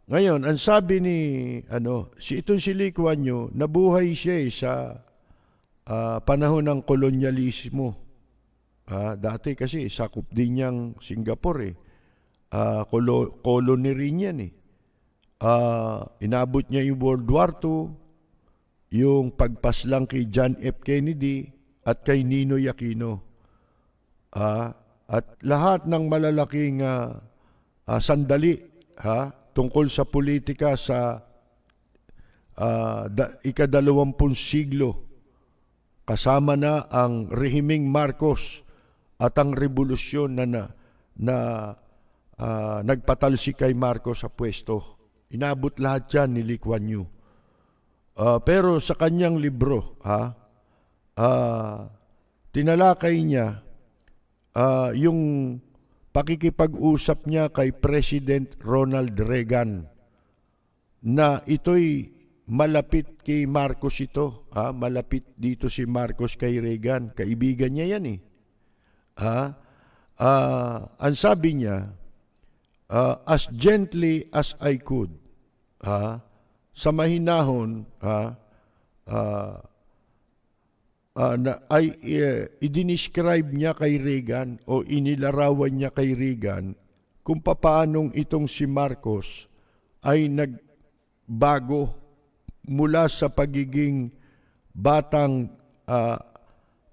Ngayon, ang sabi ni itong si Lee Kuan Yew, nabuhay siya sa panahon ng kolonyalismo. Dati kasi sakop din niyang Singapore eh. Colony rin yan eh. Inabot niya yung World War II, yung pagpaslang kay John F. Kennedy at kay Ninoy Aquino. At lahat ng malalaking sandali tungkol sa politika sa ika-20 siglo, kasama na ang rehimeng Marcos at ang revolusyon na nagpatalsik kay Marcos sa pwesto. Inabot lahat yan ni Lee Kuan Yew. Pero sa kanyang libro, tinalakay niya yung pakikipag-usap niya kay President Ronald Reagan na ito'y malapit kay Marcos ito. Malapit dito si Marcos kay Reagan. Kaibigan niya yan eh. Ang sabi niya, as gently as I could, sa mahinahon, idinescribe niya kay Reagan o inilarawan niya kay Reagan kung paanong itong si Marcos ay nagbago mula sa pagiging batang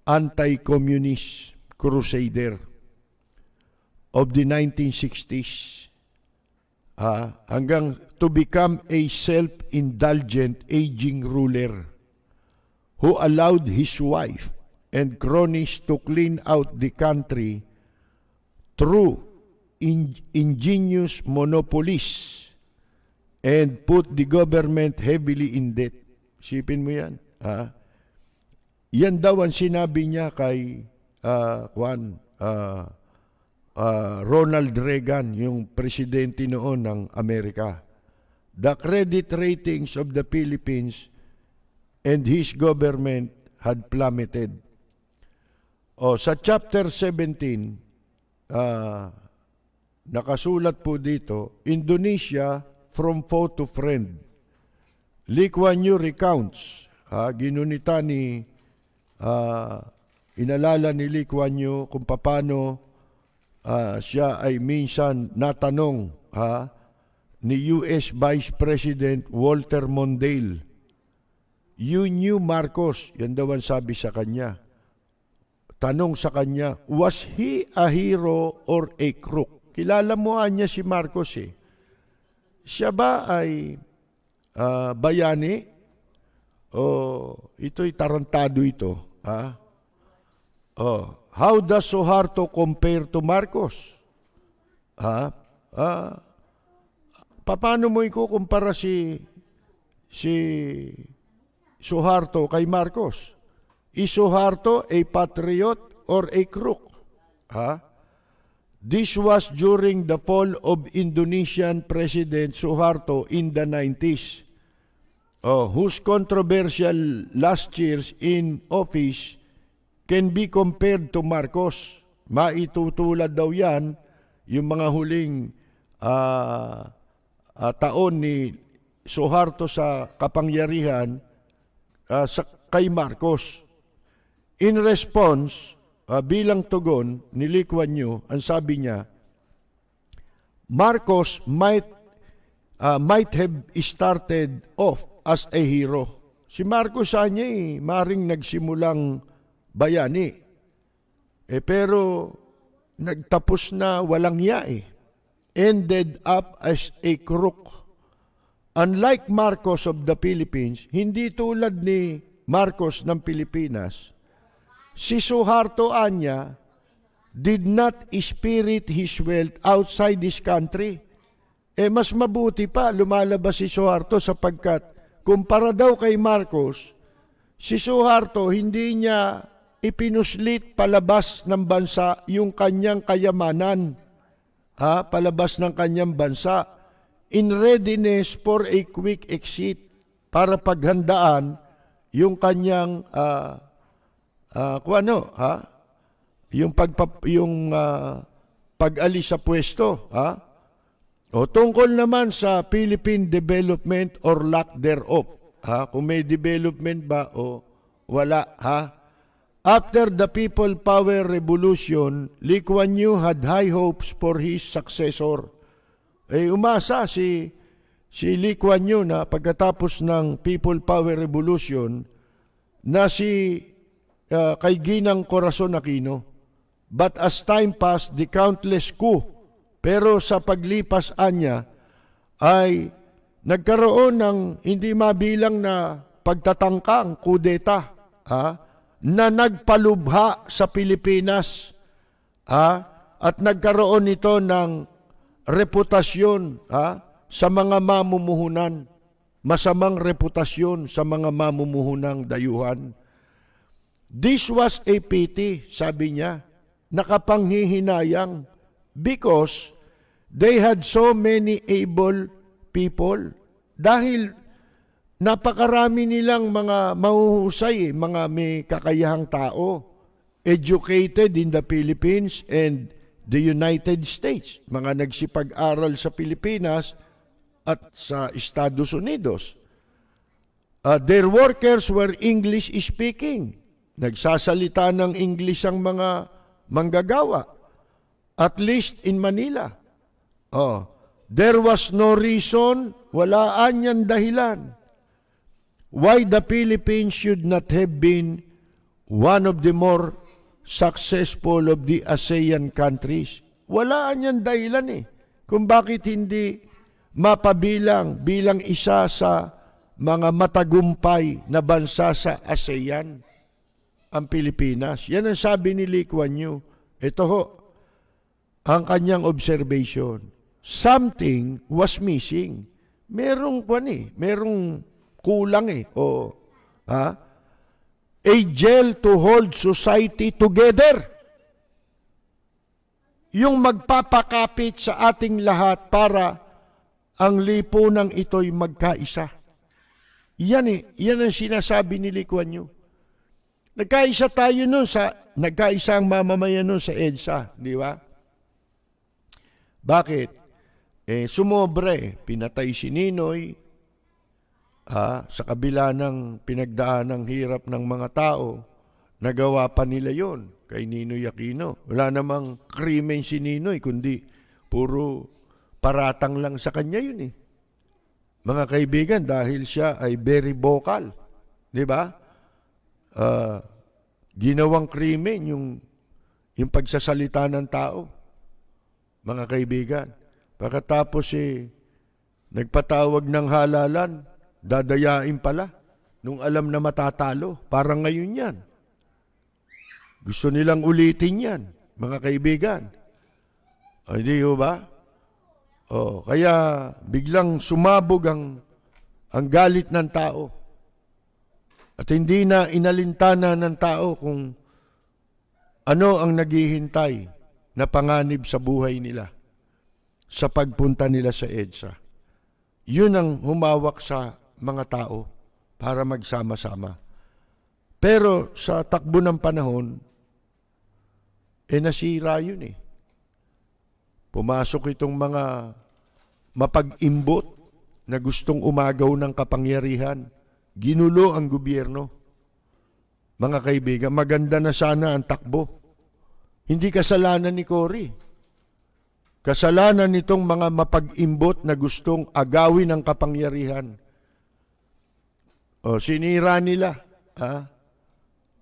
anti-communist crusader of the 1960s hanggang to become a self-indulgent aging ruler who allowed his wife and cronies to clean out the country through ingenious monopolies and put the government heavily in debt. Sipin mo yan. Yan daw ang sinabi niya kay Ronald Reagan, yung presidente noon ng Amerika. The credit ratings of the Philippines and his government had plummeted. Sa chapter 17, nakasulat po dito, Indonesia from foe to friend. Lee Kuan Yew recounts, ginunita ni, inalala ni Lee Kuan Yew kung paano siya ay minsan natanong ni US Vice President Walter Mondale, "You knew Marcos?" Yan daw ang sabi sa kanya. Tanong sa kanya, was he a hero or a crook? Kilala mo niya si Marcos eh. Siya ba ay bayani? O ito'y tarantado ito? How does Suharto compare to Marcos? Paano mo ikukumpara si Suharto kay Marcos? Is Suharto a patriot or a crook? This was during the fall of Indonesian President Suharto in the 90s, whose controversial last years in office can be compared to Marcos. Maitutulad daw yan yung mga huling taon ni Suharto sa kapangyarihan kay Marcos. In response, bilang tugon ni Lee Kuan Yew, ang sabi niya, Marcos might have started off as a hero. Si Marcos niya maring nagsimulang bayani. Pero nagtapos na walang iya ended up as a crook. Unlike Marcos of the Philippines, hindi tulad ni Marcos ng Pilipinas, si Suharto anya did not spirit his wealth outside this country. Mas mabuti pa, lumalabas si Suharto sapagkat kumpara daw kay Marcos, si Suharto hindi niya ipinuslit palabas ng bansa yung kanyang kayamanan, palabas ng kanyang bansa, in readiness for a quick exit, para paghandaan yung kanyang yung pag-alis sa pwesto, O tungkol naman sa Philippine development or lack thereof. Kung may development ba o wala, After the People Power Revolution, Lee Kuan Yew had high hopes for his successor. Umasa si Lee Kuan Yew na pagkatapos ng People Power Revolution na si kay Ginang Corazon Aquino. But as time passed, the countless coup, pero sa paglipas anya ay nagkaroon ng hindi mabilang na pagtatangkang kudeta na nagpalubha sa Pilipinas at nagkaroon ito ng reputasyon sa mga mamumuhunan, masamang reputasyon sa mga mamumuhunang dayuhan. This was a pity, sabi niya, nakapanghihinayang because they had so many able people. Dahil napakarami nilang mga mahuhusay, mga may kakayahang tao, educated in the Philippines and the United States. Mga nagsipag-aral sa Pilipinas at sa Estados Unidos. Their workers were English speaking. Nagsasalita ng English ang mga manggagawa. At least in Manila. There was no reason, walaan yan dahilan, why the Philippines should not have been one of the more successful of the ASEAN countries. Walaan yan dahilan kung bakit hindi mapabilang bilang isa sa mga matagumpay na bansa sa ASEAN ang Pilipinas. Yan ang sabi ni Lee Kuan Yew. Ito ho, ang kanyang observation. Something was missing. Merong kulang a gel to hold society together. Yung magpapakapit sa ating lahat para ang lipunang ito'y magkaisa. Yan ang sinasabi ni Lee Kuan Yew. Nagkaisa tayo nagkaisa ang mamamayan nun sa EDSA, di ba? Bakit? Sumobre, pinatay si Ninoy, sa kabila ng pinagdaan ng hirap ng mga tao, nagawa pa nila yon kay Ninoy Aquino. Wala namang krimen si Ninoy, kundi puro paratang lang sa kanya yun Mga kaibigan, dahil siya ay very vocal, di ba? Ginawang krimen yung pagsasalita ng tao. Mga kaibigan, pagkatapos nagpatawag ng halalan, dadayain pala nung alam na matatalo. Parang ngayon yan. Gusto nilang ulitin yan, mga kaibigan. Hindi ba? Kaya biglang sumabog ang galit ng tao. At hindi na inalintana ng tao kung ano ang naghihintay na panganib sa buhay nila sa pagpunta nila sa EDSA. Yun ang humawak sa mga tao para magsama-sama. Pero sa takbo ng panahon, nasira yun Pumasok itong mga mapag-imbot na gustong umagaw ng kapangyarihan. Ginulo ang gobyerno. Mga kaibigan, maganda na sana ang takbo. Hindi kasalanan ni Cory. Kasalanan nitong mga mapag-imbot na gustong agawin ang kapangyarihan. Sinira nila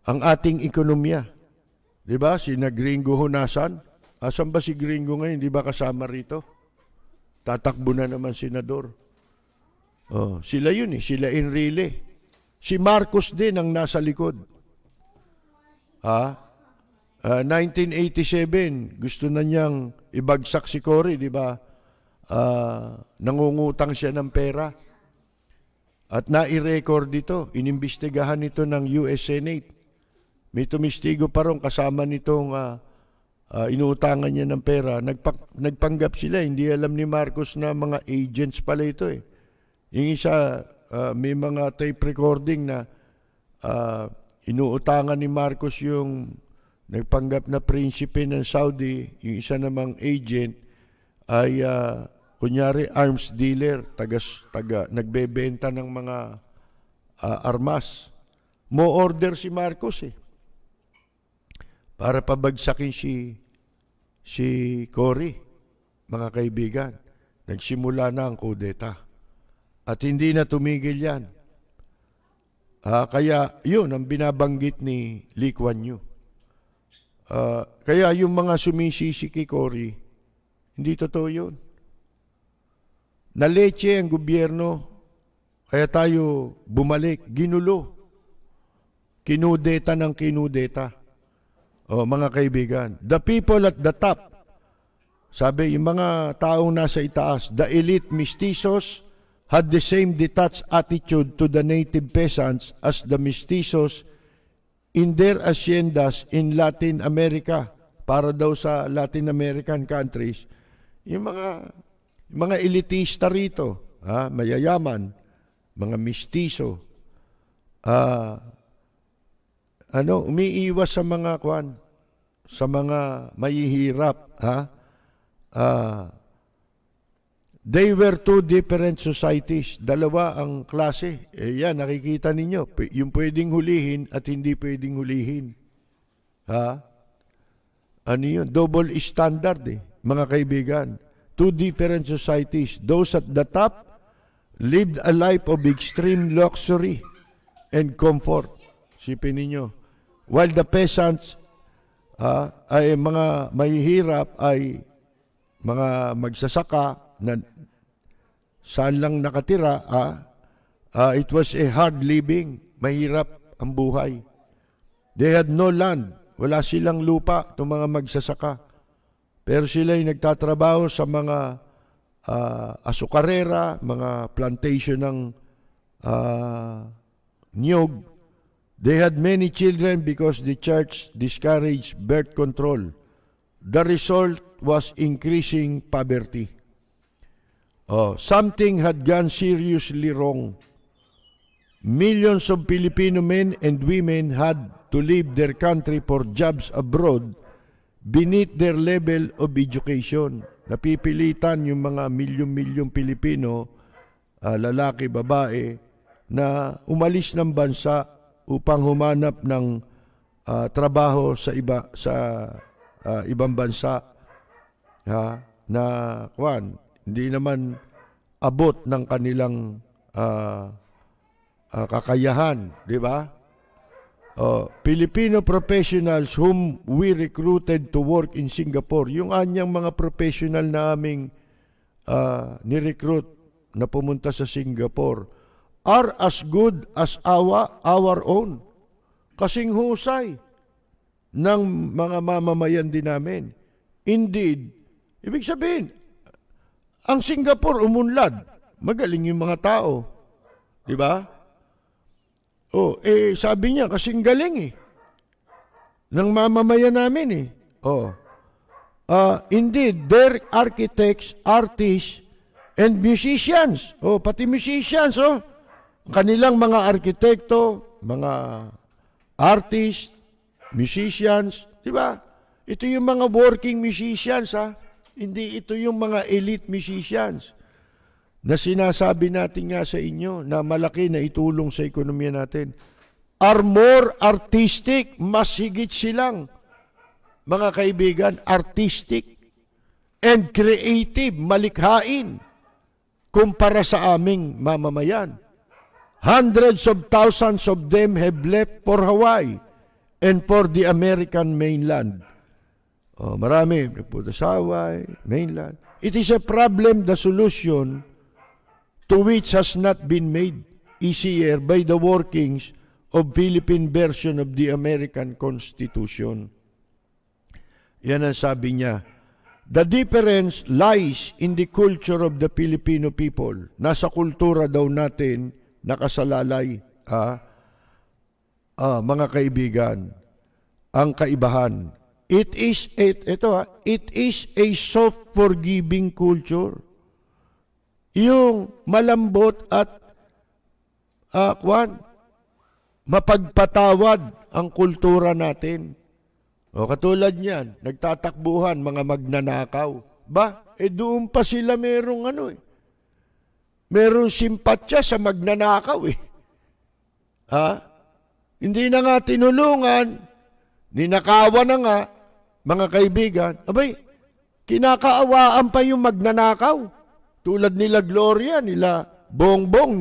ang ating ekonomiya. Diba? Sina Gringo Honasan. Asan ba si Gringo ngayon? Di ba kasama rito? Tatakbo na naman senador. Sila yun sila Enrile. Si Marcos din ang nasa likod. 1987, gusto na niyang ibagsak si Cory, di ba? Nangungutang siya ng pera. At nai-record ito, inimbestigahan ito ng US Senate. May tumistigo pa ron kasama nitong inuutangan niya ng pera. Nagpanggap sila, hindi alam ni Marcos na mga agents pala ito Yung isa, may mga tape recording na inuutangan ni Marcos yung nagpanggap na prinsipe ng Saudi, yung isa namang agent ay kunyari arms dealer, nagbebenta ng mga armas. Mo order si Marcos para pabagsakin si Cory, mga kaibigan. Nagsimula na ang kudeta. At hindi na tumigil yan. Kaya yun ang binabanggit ni Lee Kuan Yew. Kaya yung mga sumisisi kay Cory, hindi totoo yun. Naleche ang gobyerno, kaya tayo bumalik, ginulo. Kinudeta ng kinudeta. Mga kaibigan, the people at the top, sabi, yung mga taong nasa itaas, the elite mestizos had the same detached attitude to the native peasants as the mestizos in their haciendas in Latin America. Para daw sa Latin American countries, yung mga elitista rito, mayayaman, mga mestizo, umiiwas sa mga sa mga mahihirap, they were two different societies. Dalawa ang klase. Yan, nakikita ninyo. Yung pwedeng hulihin at hindi pwedeng hulihin. Ano yun? Double standard mga kaibigan. Two different societies. Those at the top lived a life of extreme luxury and comfort. Sipin ninyo. While the peasants ay mga mahihirap ay mga magsasaka na saan lang nakatira, it was a hard living, mahirap ang buhay. They had no land, wala silang lupa, itong mga magsasaka. Pero sila ay nagtatrabaho sa mga asukarera, mga plantation ng niyog. They had many children because the church discouraged birth control. The result was increasing poverty. Something had gone seriously wrong. Millions of Filipino men and women had to leave their country for jobs abroad beneath their level of education. Napipilitan yung mga milyong-milyong Pilipino, lalaki, babae, na umalis ng bansa upang humanap ng trabaho sa ibang bansa, na hindi naman abot ng kanilang kakayahan, di ba? Filipino professionals whom we recruited to work in Singapore, yung anyang mga professional na aming ni-recruit na pumunta sa Singapore, are as good as our own. Kasing husay ng mga mamamayan din namin. Indeed, ibig sabihin, ang Singapore umunlad, magaling yung mga tao. Di ba? Sabi niya, kasing galing ng mamamayan namin indeed, their architects, artists, and musicians. Pati musicians, kanilang mga arkitekto, mga artists, musicians, di ba? Ito yung mga working musicians, Hindi ito yung mga elite musicians na sinasabi natin nga sa inyo na malaki na itulong sa ekonomiya natin. Are more artistic, mas higit silang, mga kaibigan, artistic and creative, malikhain, kumpara sa aming mamamayan. Hundreds of thousands of them have left for Hawaii and for the American mainland. Marami nagpunta sa Hawaii, mainland. It is a problem, the solution to which has not been made easier by the workings of Philippine version of the American Constitution. Yan ang sabi niya. The difference lies in the culture of the Filipino people. Nasa kultura daw natin nakasalalay, mga kaibigan, ang kaibahan. It is a soft forgiving culture. Yung malambot at mapagpatawad ang kultura natin. Katulad niyan, nagtatakbuhan mga magnanakaw, Ba, doon pa sila merong merong simpatya sa magnanakaw Ha? Hindi na nga tinulungan, ninakawan na nga, mga kaibigan. Abay, kinakaawaan pa yung magnanakaw. Tulad nila Gloria, nila Bongbong,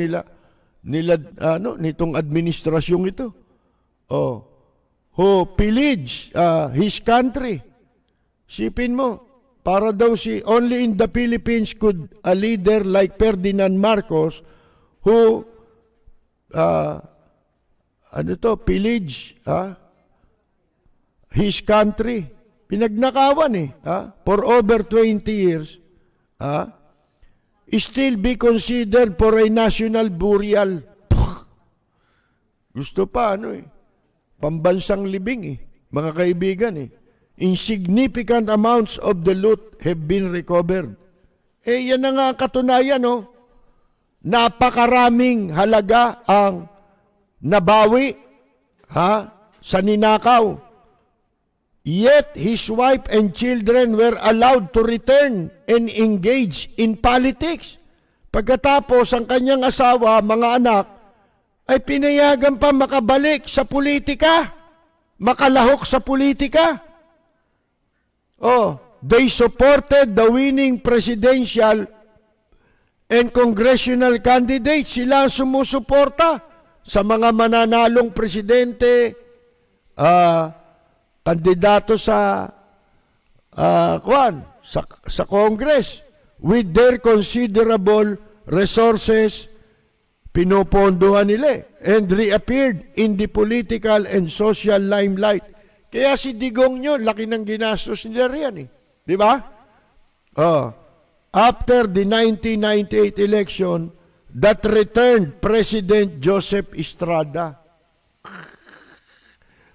nitong administrasyong ito. Pillage his country. Sipin mo, para daw only in the Philippines could a leader like Ferdinand Marcos who pillage his country. Pinagnakawan for over 20 years. Still be considered for a national burial. Gusto pa pambansang libing mga kaibigan Insignificant amounts of the loot have been recovered. Yan na nga katunayan napakaraming halaga ang nabawi sa ninakaw. Yet his wife and children were allowed to return and engage in politics. Pagkatapos ang kanyang asawa, mga anak, ay pinayagan pa makabalik sa politika, makalahok sa politika. They supported the winning presidential and congressional candidates. Sila ang sumusuporta sa mga mananalong presidente, kandidato sa Congress with their considerable resources, pinopondohan nila and reappeared in the political and social limelight. Kaya si Digong nyo, laki ng ginastos nila riyan Di ba? After the 1998 election, that returned President Joseph Estrada.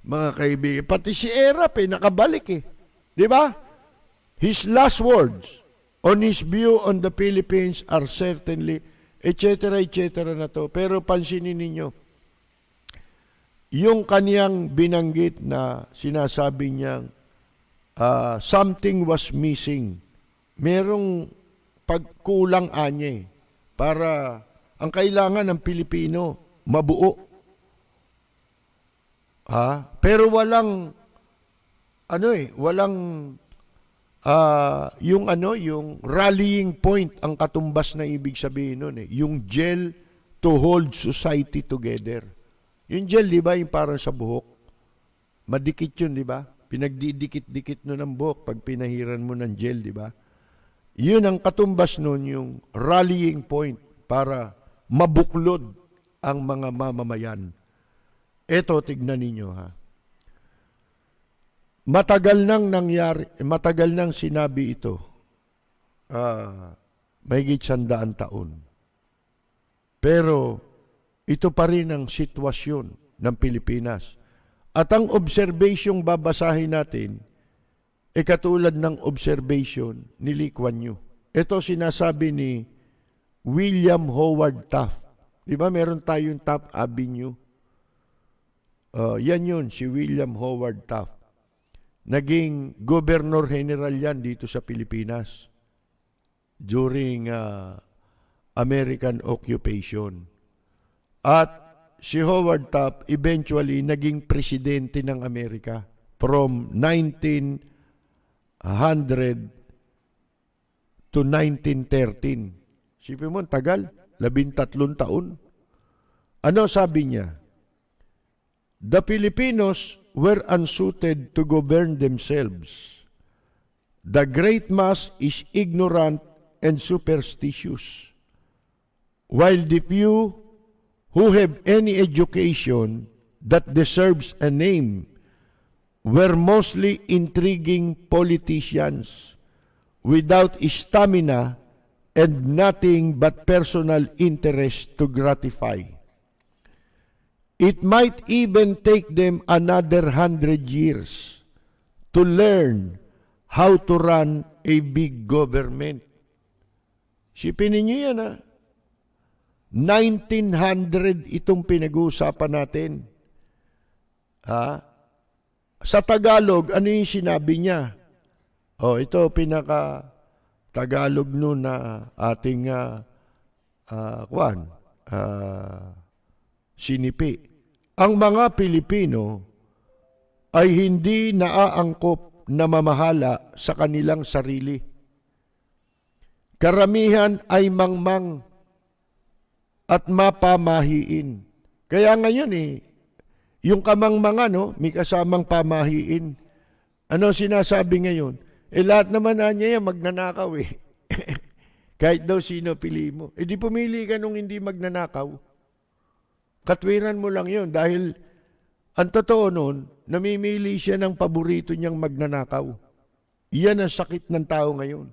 Mga kaibigan, pati si Erap nakabalik Di ba? His last words on his view on the Philippines are certainly, etc. na to. Pero pansinin ninyo, yung kaniyang binanggit na sinasabi niyang something was missing. Merong pagkulang anya para ang kailangan ng Pilipino mabuo. Pero walang yung rallying point ang katumbas na ibig sabihin nun yung gel to hold society together. Yung gel, di ba, yung parang sa buhok. Madikit yun, di ba? Pinagdidikit-dikit nun ng buhok pag pinahiran mo ng gel, di ba? Yun ang katumbas nun, yung rallying point para mabuklod ang mga mamamayan. Eto, tignan ninyo Matagal nang sinabi ito. Mahigit 100 taon. Pero, ito pa rin ang sitwasyon ng Pilipinas. At ang observasyong babasahin natin, katulad ng observation ni Lee Kuan Yew. Ito sinasabi ni William Howard Taft. Di ba meron tayong Taft Avenue? Yan yun, si William Howard Taft. Naging Governor General yan dito sa Pilipinas during American occupation. At si Howard Taft eventually naging presidente ng Amerika from 1900 to 1913. Sipin mo, tagal. 13 taon. Ano sabi niya? The Filipinos were unsuited to govern themselves. The great mass is ignorant and superstitious, while the few who have any education that deserves a name were mostly intriguing politicians without stamina and nothing but personal interest to gratify. It might even take them another 100 years to learn how to run a big government. Sipin ninyo yan 1900 itong pinag-uusapan natin. Sa Tagalog, ano yung sinabi niya? Ito Tagalog no na ating sinipi. Ang mga Pilipino ay hindi naaangkop na mamahala sa kanilang sarili. Karamihan ay mangmang at mapamahiin. Kaya ngayon yung kamangmanga, no, may kasamang pamahiin. Ano sinasabi ngayon? Lahat naman niya yan magnanakaw Kahit daw sino pili mo. Di pumili ka nung hindi magnanakaw. Katwiran mo lang yun dahil ang totoo nun, namimili siya ng paborito niyang magnanakaw. Iyan ang sakit ng tao ngayon.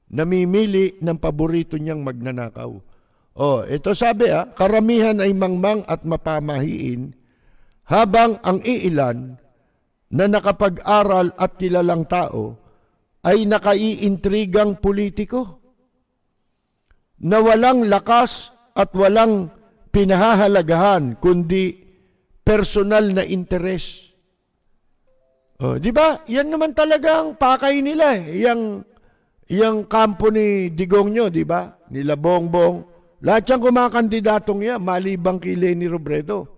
Namimili ng paborito niyang magnanakaw. Ito sabi karamihan ay mangmang at mapamahiin, habang ang iilan na nakapag-aral at kilalang tao ay nakaiintrigang politiko na walang lakas at walang pinahahalagahan kundi personal na interes. Di ba? Yan naman talagang pakay nila Yang kampo ni Digong nyo, di ba? Nila Bongbong. Lahat yung kumakandidatong yan, malibang kay Leni Robredo.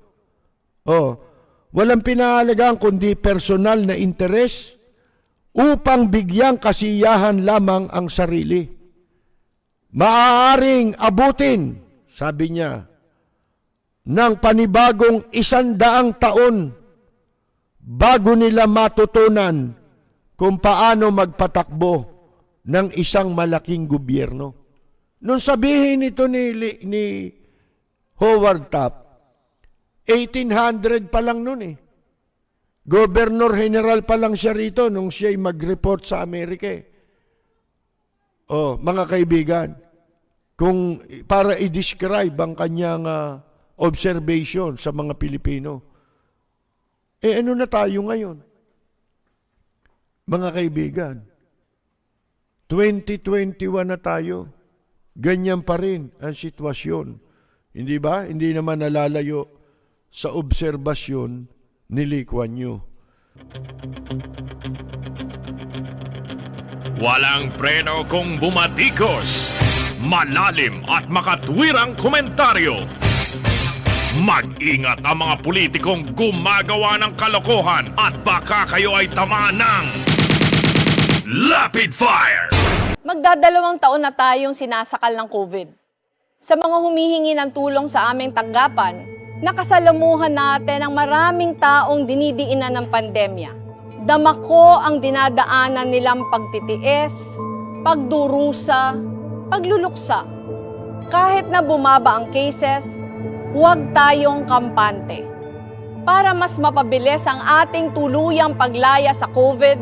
Walang pinahalagahan kundi personal na interes upang bigyang kasiyahan lamang ang sarili. Maaaring abutin, sabi niya, ng panibagong 100 taon bago nila matutunan kung paano magpatakbo ng isang malaking gobyerno. Nung sabihin ito ni Howard Taft, 1800 pa lang nun Governor General pa lang siya rito nung siya'y mag-report sa Amerika. Mga kaibigan, kung para i-describe ang kanyang observation sa mga Pilipino. Ano na tayo ngayon? Mga kaibigan, 2021 na tayo. Ganyan pa rin ang sitwasyon. Hindi ba? Hindi naman nalalayo sa obserbasyon ni Lee Kuan Yew. Walang preno kung bumatikos. Malalim at makatwirang komentaryo. Mag-ingat ang mga politikong gumagawa ng kalokohan at baka kayo ay tamaan ng Rapid Fire! Magdadalawang taon na tayong sinasakal ng COVID. Sa mga humihingi ng tulong sa aming tanggapan, nakasalamuhan natin ang maraming taong dinidiinan ng pandemya. Dama ko ang dinadaanan nilang pagtitiis, pagdurusa, pagluluksa. Kahit na bumaba ang cases, huwag tayong kampante. Para mas mapabilis ang ating tuluyang paglaya sa COVID,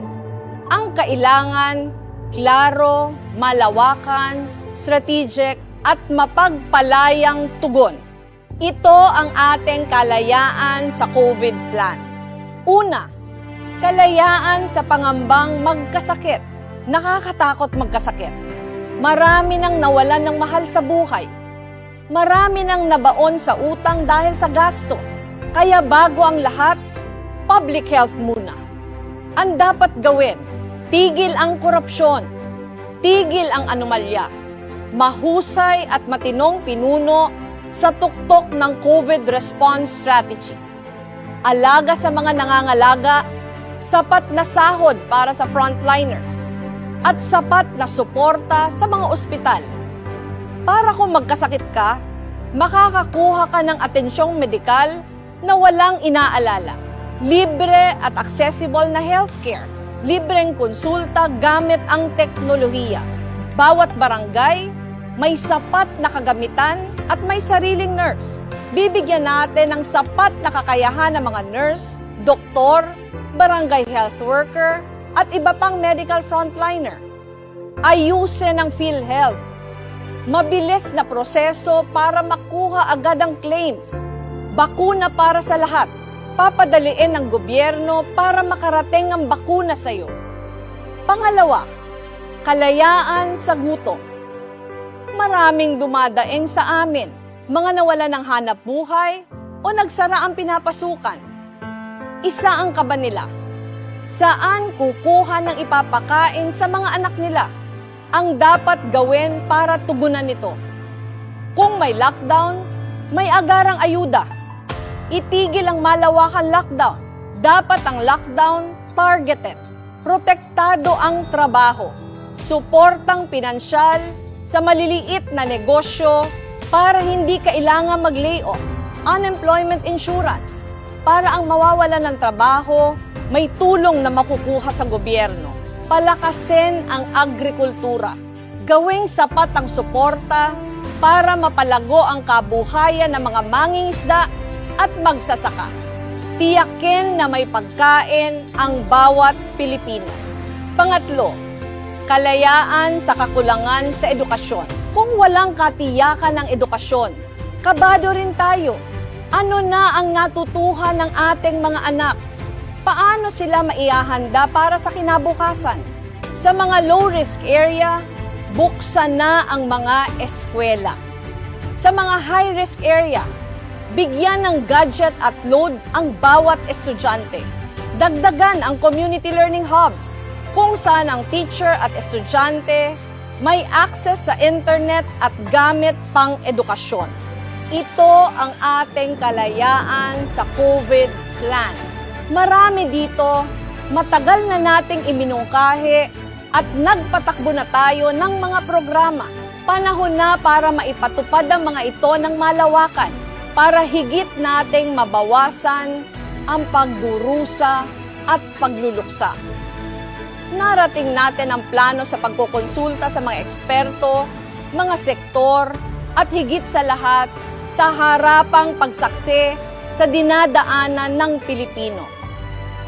ang kailangan klaro, malawakan, strategic at mapagpalayang tugon. Ito ang ating kalayaan sa COVID plan. Una, kalayaan sa pangambang magkasakit. Nakakatakot magkasakit. Marami nang nawalan ng mahal sa buhay. Marami nang nabaon sa utang dahil sa gastos. Kaya bago ang lahat, public health muna. Ang dapat gawin, tigil ang korupsyon, tigil ang anomalya, mahusay at matinong pinuno sa tuktok ng COVID response strategy. Alaga sa mga nangangalaga, sapat na sahod para sa frontliners, at sapat na suporta sa mga ospital. Para kung magkasakit ka, makakakuha ka ng atensyong medikal na walang inaalala. Libre at accessible na healthcare. Libreng konsulta gamit ang teknolohiya. Bawat barangay, may sapat na kagamitan at may sariling nurse. Bibigyan natin ng sapat na kakayahan ng mga nurse, doktor, barangay health worker, at iba pang medical frontliner. Ayusin ang PhilHealth. Mabilis na proseso para makuha agad ang claims. Bakuna para sa lahat. Papadaliin ng gobyerno para makarating ang bakuna sa iyo. Pangalawa, kalayaan sa gutom. Maraming dumadaing sa amin, mga nawalan ng hanap buhay o nagsara ang pinapasukan. Isa ang kaba nila. Saan kukuha ng ipapakain sa mga anak nila? ang dapat gawin para tugunan ito? Kung may lockdown, may agarang ayuda. Itigil ang malawakan lockdown. Dapat ang lockdown targeted. Protektado ang trabaho. Suportang pinansyal sa maliliit na negosyo para hindi kailangan mag-layoff. Unemployment insurance para ang mawawalan ng trabaho, may tulong na makukuha sa gobyerno. Palakasin ang agrikultura. Gawing sapat ang suporta para mapalago ang kabuhayan ng mga mangingisda at magsasaka. Tiyakin na may pagkain ang bawat Pilipino. Pangatlo, kalayaan sa kakulangan sa edukasyon. Kung walang katiyakan ng edukasyon, kabado rin tayo. Ano na ang natutuhan ng ating mga anak? Paano sila maihahanda para sa kinabukasan? Sa mga low-risk area, buksan na ang mga eskwela. Sa mga high-risk area, bigyan ng gadget at load ang bawat estudyante. Dagdagan ang community learning hubs kung saan ang teacher at estudyante may access sa internet at gamit pang edukasyon. Ito ang ating kalayaan sa COVID plan. Marami dito, matagal na nating iminungkahi at nagpatakbo na tayo ng mga programa. Panahon na para maipatupad ang mga ito ng malawakan para higit nating mabawasan ang pagdurusa at pagluluksa. Narating natin ang plano sa pagkukonsulta sa mga eksperto, mga sektor, at higit sa lahat, sa harapang pagsaksi sa dinadaanan ng Pilipino.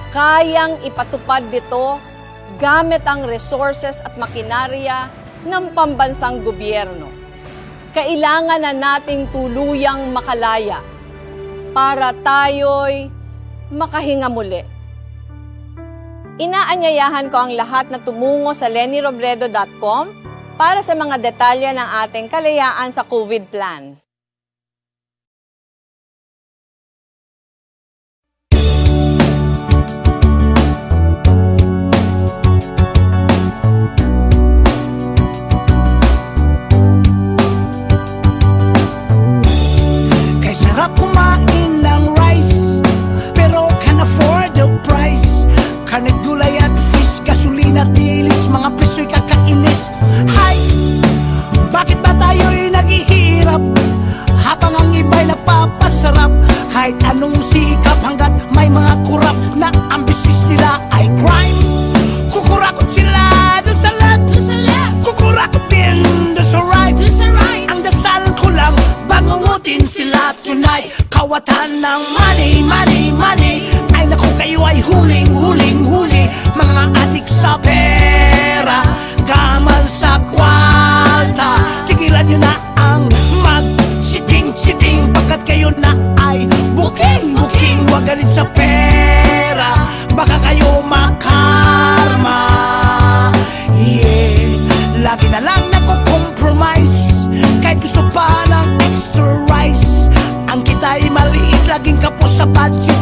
Kayang ipatupad dito gamit ang resources at makinarya ng pambansang gobyerno. Kailangan na nating tuluyang makalaya para tayo'y makahinga muli. Inaanyayahan ko ang lahat na tumungo sa lennyrobredo.com para sa mga detalye ng ating kalayaan sa COVID plan. Kay sarap kumain ng rice, pero can afford the price. Karne, gulay at fish, gasolina, dilis, mga preso'y kakainis. Hay! Bakit ba tayo'y naghihirap habang ang iba'y nagpapasarap? Kahit anong sikap hanggat may mga kurap na ang business nila ay crime. Kukurakot sila doon sa left, kukurakot din doon sa right. Ang dasal ko lang, bangungutin sila tonight. Kawatan ng money, money, money. Ay naku, kayo ay huling, huling, huli. Mga adik sa pera, gamal sa kwarta. Tigilan nyo na ang mag-siting-siting, pagkat kayo na ay booking-booking. Huwag galit sa pera, baka kayo makarma. Yeah, lagi na lang nako-compromise, kahit gusto pa ng extra rice. Ang kita'y maliit, laging kapos sa budget.